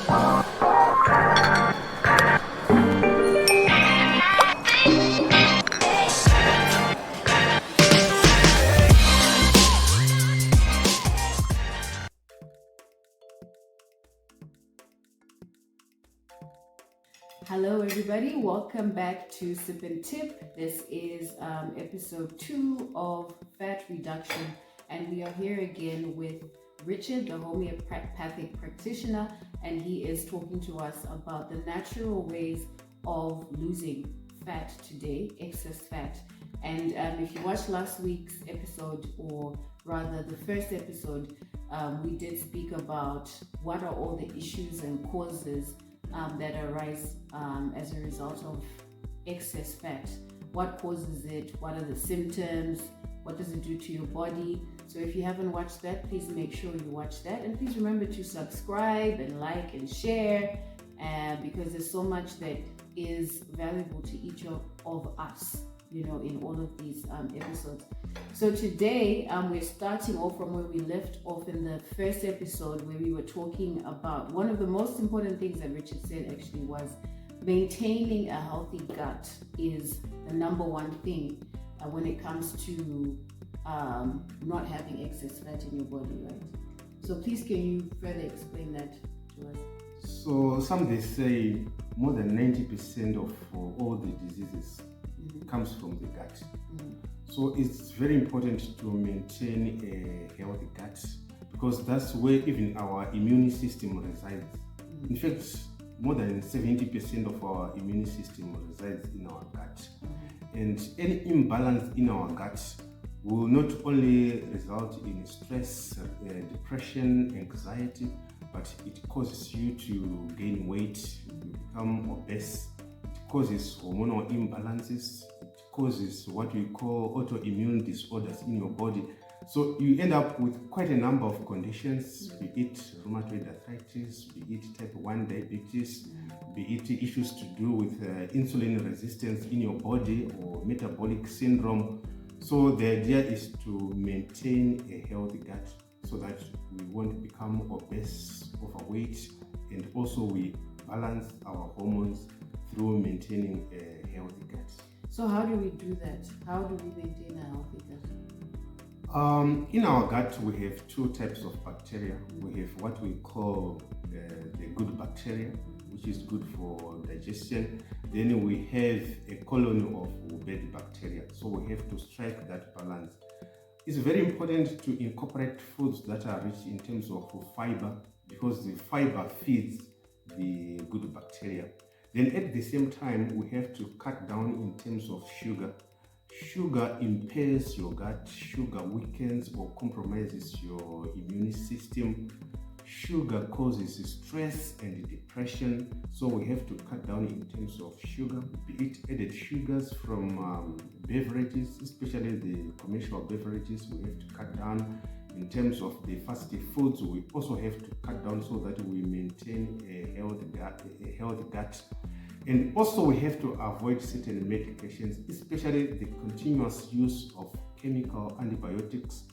Hello everybody, welcome back to Sip and Tip. This is episode 2 of fat reduction, and we are here again with Richard the Homeopathic practitioner, and he is talking to us about the natural ways of losing fat today, excess fat. And if you watched last week's episode, or rather the first episode, we did speak about what are all the issues and causes that arise as a result of excess fat. What causes it? What are the symptoms? What does it do to your body? So if you haven't watched that, please make sure you watch that, and please remember to subscribe and like and share, because there's so much that is valuable to each of us, you know, in all of these episodes. So today we're starting off from where we left off in the first episode, where we were talking about one of the most important things that Richard said actually was maintaining a healthy gut is the number one thing when it comes to not having excess fat in your body, right? So please, can you further explain that to us? So some they say more than 90% of all the diseases comes from the gut. So it's very important to maintain a healthy gut, because that's where even our immune system resides. In fact, more than 70% of our immune system resides in our gut. And any imbalance in our gut will not only result in stress, depression, anxiety, but it causes you to gain weight, you become obese, it causes hormonal imbalances, it causes what we call autoimmune disorders in your body. So you end up with quite a number of conditions, be it rheumatoid arthritis, be it type 1 diabetes, be it issues to do with insulin resistance in your body or metabolic syndrome. So the idea is to maintain a healthy gut so that we won't become obese, overweight, and also we balance our hormones through maintaining a healthy gut. So how do we do that? How do we maintain a healthy gut? In our gut, we have two types of bacteria. We have what we call the good bacteria, which is good for digestion. Then we have a colony of bad bacteria. So we have to strike that balance. It's very important to incorporate foods that are rich in terms of fiber, because the fiber feeds the good bacteria. Then at the same time, we have to cut down in terms of sugar. Sugar impairs your gut, sugar weakens or compromises your immune system. Sugar causes stress and depression, so we have to cut down in terms of sugar, be it added sugars from beverages, especially the commercial beverages. We have to cut down in terms of the fast foods. We also have to cut down so that we maintain a healthy gut. And also we have to avoid certain medications, especially the continuous use of chemical antibiotics,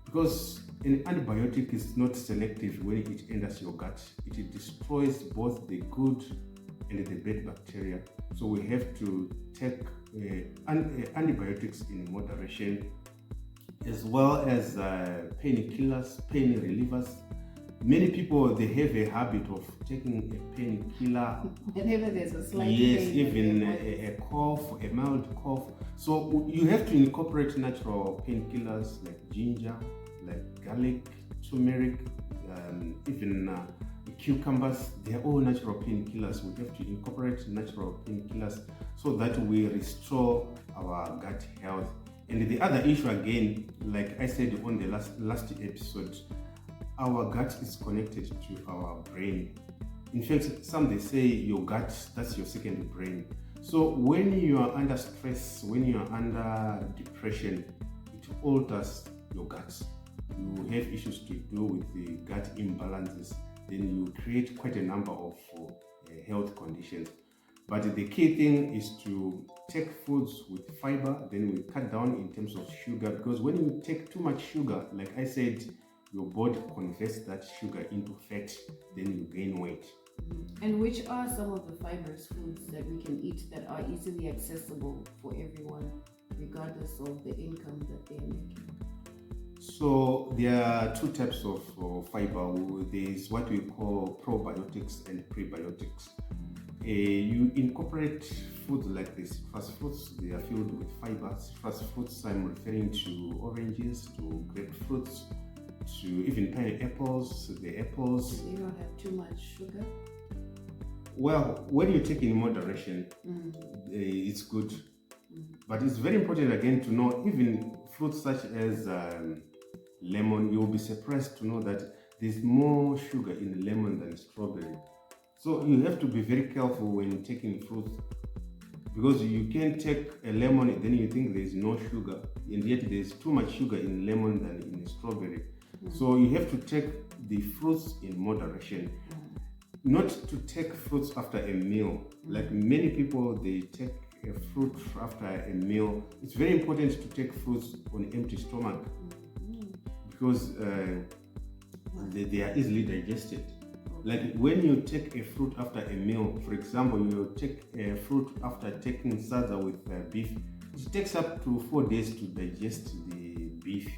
because an antibiotic is not selective when it enters your gut. It destroys both the good and the bad bacteria. So we have to take antibiotics in moderation, as well as painkillers, pain relievers. Many people, they have a habit of taking a painkiller whenever there's a slight yes, pain, even a cough, a mild cough. So you have to incorporate natural painkillers like ginger, like garlic, turmeric, even cucumbers. They are all natural painkillers. We have to incorporate natural painkillers so that we restore our gut health. And the other issue again, like I said on the last episode, our gut is connected to our brain. In fact, some they say your gut, that's your second brain. So when you are under stress, when you are under depression, it alters your gut. You have issues to do with the gut imbalances, then you create quite a number of health conditions. But the key thing is to take foods with fiber, then we cut down in terms of sugar, because when you take too much sugar, like I said, your body converts that sugar into fat, then you gain weight. And which are some of the fibrous foods that we can eat that are easily accessible for everyone, regardless of the income that they're making? So there are two types of fiber. There is what we call probiotics and prebiotics. You incorporate foods like this. Fast foods, they are filled with fibers. Fast foods, I'm referring to oranges, to grapefruits, to even pineapples, the apples. You don't have too much sugar? Well, when you take in moderation, it's good. But it's very important again to know, even fruits such as lemon, you'll be surprised to know that there's more sugar in lemon than strawberry. So you have to be very careful when taking fruits, because you can take a lemon and then you think there's no sugar, and yet there's too much sugar in lemon than in strawberry. So you have to take the fruits in moderation. Not to take fruits after a meal. Like many people, they take a fruit after a meal. It's very important to take fruits on empty stomach because they are easily digested. Like when you take a fruit after a meal, for example, you take a fruit after taking salsa with beef, it takes up to 4 days to digest the beef.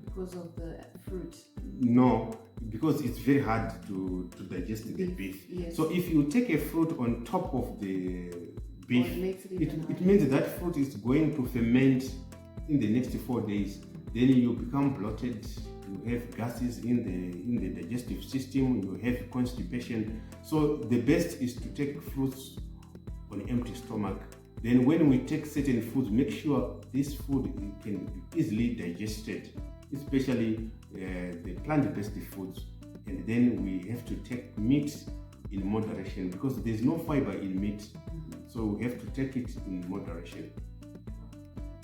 Because of the fruit? No, because it's very hard to digest the beef. Yes. So if you take a fruit on top of the beef, it means that fruit is going to ferment in the next 4 days. Then you become bloated, you have gases in the digestive system, you have constipation. So the best is to take fruits on empty stomach. Then when we take certain foods, make sure this food can be easily digested, especially the plant-based foods. And then we have to take meat in moderation because there's no fiber in meat. So we have to take it in moderation.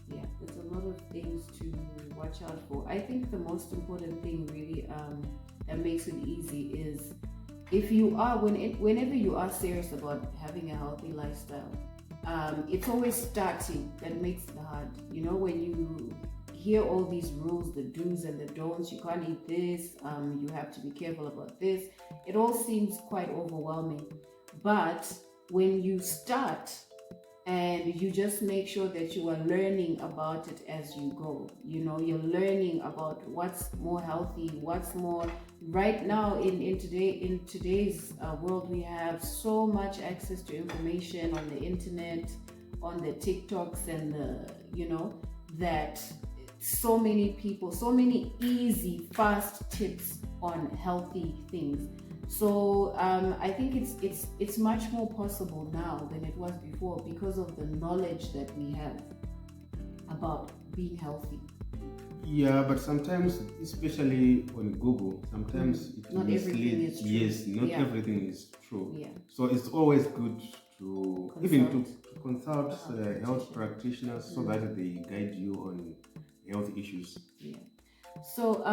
Yeah, there's a lot of things to watch out for. I think the most important thing really that makes it easy is if you are, whenever you are serious about having a healthy lifestyle, it's always starting that makes it hard. You know, when you hear all these rules, the do's and the don'ts, you can't eat this, you have to be careful about this, it all seems quite overwhelming. But when you start and you just make sure that you are learning about it as you go, you know, you're learning about what's more healthy, what's more right now in today's world. We have so much access to information on the internet, on the TikToks and the, you know, that so many people, so many easy, fast tips on healthy things. So I think it's much more possible now than it was before because of the knowledge that we have about being healthy. Yeah, but sometimes, especially on Google, sometimes it not everything is true. Yes, not everything is true. Yeah. So it's always good to consult health practitioners so that they guide you on health issues. Yeah. So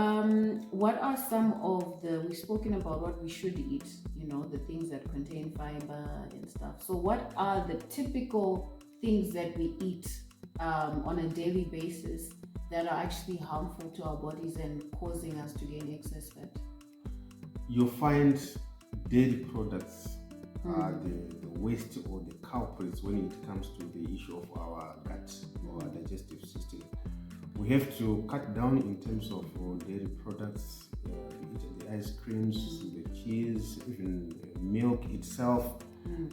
what are some of we've spoken about what we should eat, you know, the things that contain fiber and stuff. So what are the typical things that we eat on a daily basis that are actually harmful to our bodies and causing us to gain excess fat? You'll find dairy products are the waste or the culprits when it comes to the issue of our gut or our digestive system. We have to cut down in terms of dairy products, the ice creams, the cheese, even milk itself.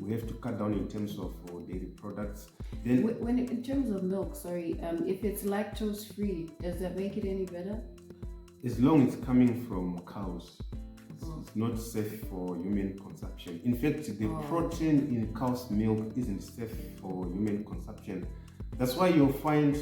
We have to cut down in terms of dairy products. Then, when in terms of milk, if it's lactose free, does that make it any better? As long as it's coming from cows, it's not safe for human consumption. In fact, the protein in cow's milk isn't safe for human consumption. That's why you'll find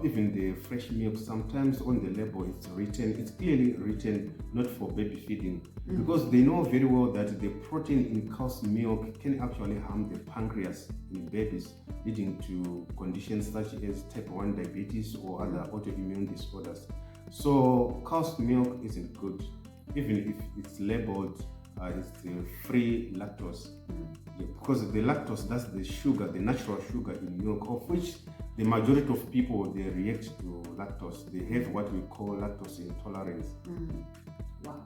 even the fresh milk, sometimes on the label it's clearly written not for baby feeding, because they know very well that the protein in cow's milk can actually harm the pancreas in babies, leading to conditions such as type 1 diabetes or other autoimmune disorders. So cow's milk isn't good, even if it's labeled it's free lactose. Yeah, because the lactose, that's the sugar, the natural sugar in milk, of which the majority of people, they react to lactose. They have what we call lactose intolerance. Wow.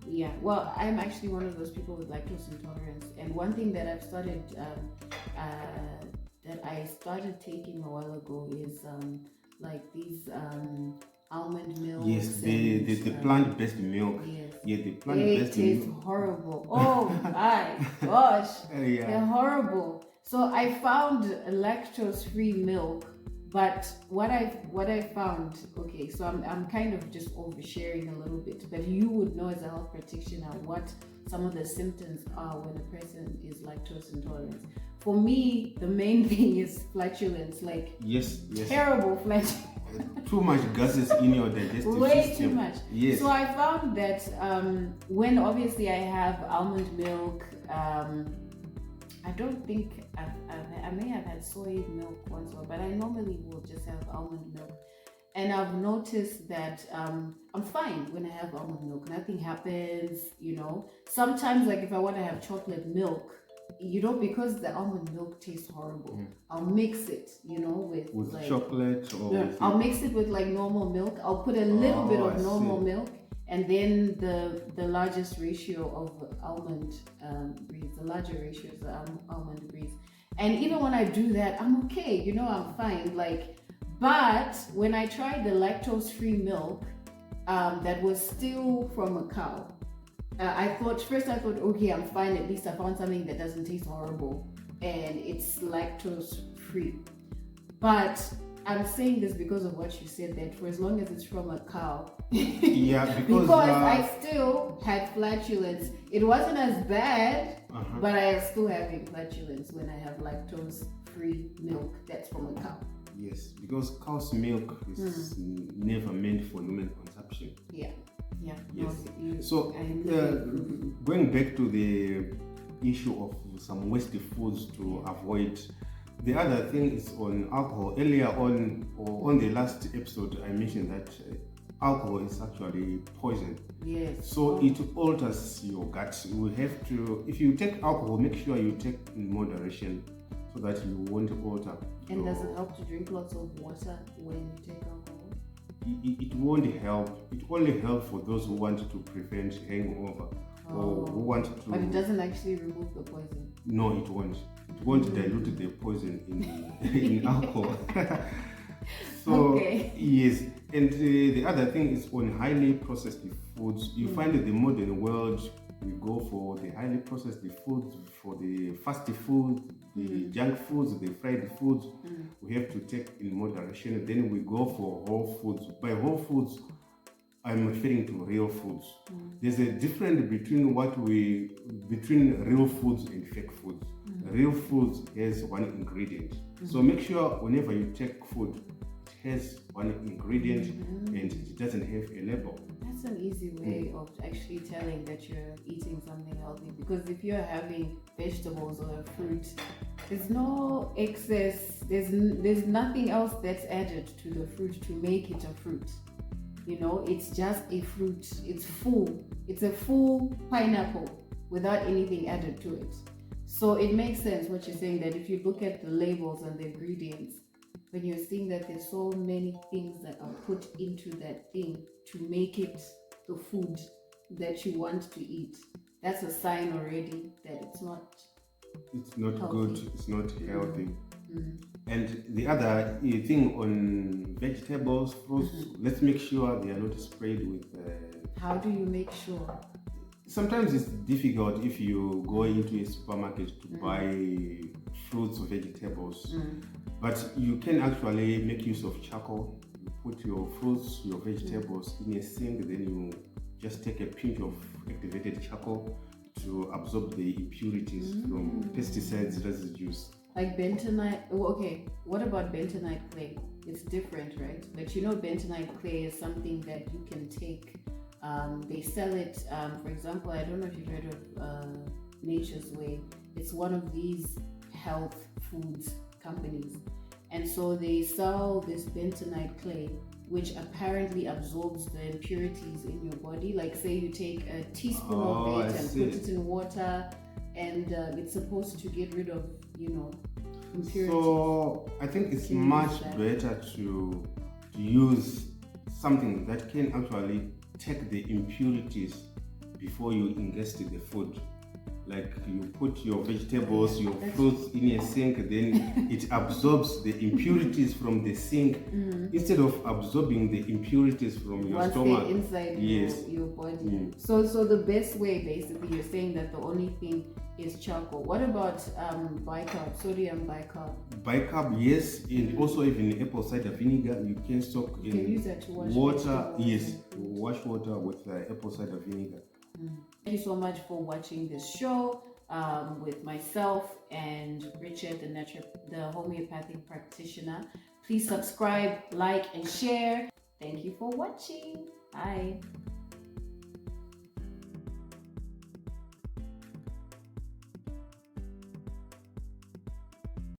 Yeah, well, I'm actually one of those people with lactose intolerance, and one thing that I've started that I started taking a while ago is like these almond milk. Yes, the plant-based milk. Yes. Yeah, the plant-based milk. They taste horrible. Oh my gosh, yeah. They're horrible. So I found lactose-free milk. But what I found, okay, so I'm kind of just oversharing a little bit, but you would know as a health practitioner what some of the symptoms are when a person is lactose intolerant. For me, the main thing is flatulence, like yes. terrible flatulence. Too much gases in your digestive Way system. too much. Yes. So I found that when obviously I have almond milk, I don't think I may have had soy milk once, but I normally will just have almond milk. And I've noticed that I'm fine when I have almond milk. Nothing happens, you know. Sometimes, like if I want to have chocolate milk, you know, because the almond milk tastes horrible, I'll mix it, you know, with like, chocolate or no, I'll mix it with like normal milk. I'll put a little bit of normal milk, and then the largest ratio of almond breeds, the larger ratio is the almond breeds. And even when I do that, I'm okay, you know, I'm fine. Like, but when I tried the lactose-free milk that was still from a cow, I thought, okay, I'm fine. At least I found something that doesn't taste horrible and it's lactose-free. But I'm saying this because of what you said, that for as long as it's from a cow. Yeah, because I still had flatulence. It wasn't as bad, but I am still having flatulence when I have lactose-free milk that's from a cow. Yes, because cow's milk is never meant for human consumption. Yeah. Yes. No, so going back to the issue of some wasty foods to avoid. The other thing is on alcohol. Earlier on the last episode, I mentioned that alcohol is actually poison. Yes. So it alters your gut. We have to, if you take alcohol, make sure you take in moderation so that you won't alter. And does it help to drink lots of water when you take alcohol? It won't help. It only helps for those who want to prevent hangover or who want to. But it doesn't actually remove the poison. No, it won't. It won't dilute the poison in alcohol. So yes, and the other thing is on highly processed foods. You find that the modern world, we go for the highly processed foods, for the fast food, the junk foods, the fried foods. We have to take in moderation. Then we go for whole foods. By whole foods, I'm referring to real foods. There's a difference between real foods and fake foods. Real foods has one ingredient. So make sure whenever you take food, it has one ingredient and it doesn't have a label. That's an easy way of actually telling that you're eating something healthy, because if you're having vegetables or fruit, there's no excess, there's nothing else that's added to the fruit to make it a fruit. You know, it's just a fruit. It's full. It's a full pineapple without anything added to it. So it makes sense what you're saying, that if you look at the labels and the ingredients, when you're seeing that there's so many things that are put into that thing to make it the food that you want to eat, that's a sign already that it's not healthy. Good, it's not healthy. And the other thing on vegetables, fruits, let's make sure they are not sprayed with. How do you make sure? Sometimes it's difficult if you go into a supermarket to buy fruits or vegetables, but you can actually make use of charcoal. You put your fruits, your vegetables in a sink, then you just take a pinch of activated charcoal to absorb the impurities from pesticides residues. Like bentonite. Oh, okay. What about bentonite clay? It's different, right? But you know, bentonite clay is something that you can take. They sell it. For example, I don't know if you've heard of Nature's Way. It's one of these health foods companies, and so they sell this bentonite clay, which apparently absorbs the impurities in your body. Like, say you take a teaspoon of it and put it in water, and it's supposed to get rid of, impurity. So I think it's much better to use something that can actually take the impurities before you ingest the food. Like you put your vegetables, your fruits in a sink, then it absorbs the impurities from the sink instead of absorbing the impurities from your stomach. Inside your body. So the best way, basically, you're saying that the only thing is charcoal. What about bicarb, sodium bicarb? Bicarb, yes, and also even apple cider vinegar. You can soak You can use that to wash water. Yes, wash water with apple cider vinegar. Thank you so much for watching this show with myself and Richard, the homeopathic practitioner. Please subscribe, like, and share. Thank you for watching. Bye.